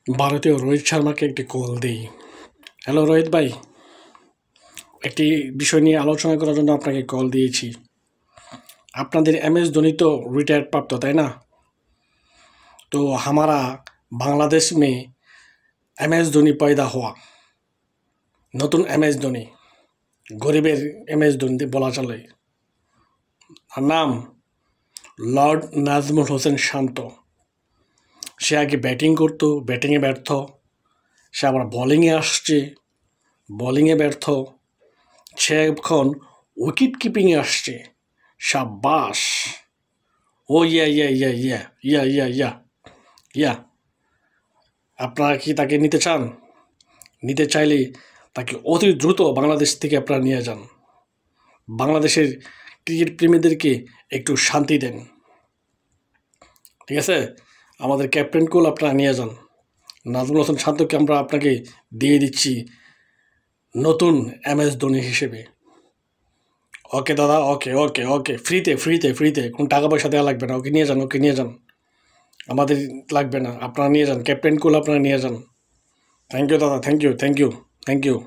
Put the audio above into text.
ভারতীয় রোহিত শর্মাকে একটি কল দিই। হ্যালো রোহিত ভাই, একটি বিষয় নিয়ে আলোচনা করার জন্য আপনাকে কল দিয়েছি। আপনাদের MS धोनी तो रिटायर्ड प्राप्त তাই না? तो हमारा बांग्लादेश में MS धोनी पैदा हुआ। নতুন MS धोनी, গরিবের MS धोनी বলা চলে। আর নাম লর্ড নাজমুল হোসেন শান্ত। সে আগে ব্যাটিং করতো, ব্যাটিংয়ে ব্যর্থ। সে আবার বোলিংয়ে আসছে, বোলিংয়ে ব্যর্থ। সে এখন উইকেট কিপিংয়ে আসছে। শাবাশ! ও ইয়া। আপনারা কি তাকে নিতে চান? নিতে চাইলে তাকে অতি দ্রুত বাংলাদেশ থেকে আপনারা নিয়ে যান। বাংলাদেশের ক্রিকেট প্রেমীদেরকে একটু শান্তি দেন, ঠিক আছে? আমাদের ক্যাপ্টেন কুল আপনারা নিয়ে যান। নাজমুল হোসেন শান্তকে আমরা আপনাকে দিয়ে দিচ্ছি নতুন MS ধোনি হিসেবে। ওকে দাদা, ওকে, ফ্রিতে, কোনো টাকা পয়সা দেওয়া লাগবে না। ওকে নিয়ে যান, আমাদের লাগবে না। আপনারা নিয়ে যান, ক্যাপ্টেন কুল আপনারা নিয়ে যান। থ্যাংক ইউ দাদা, থ্যাংক ইউ।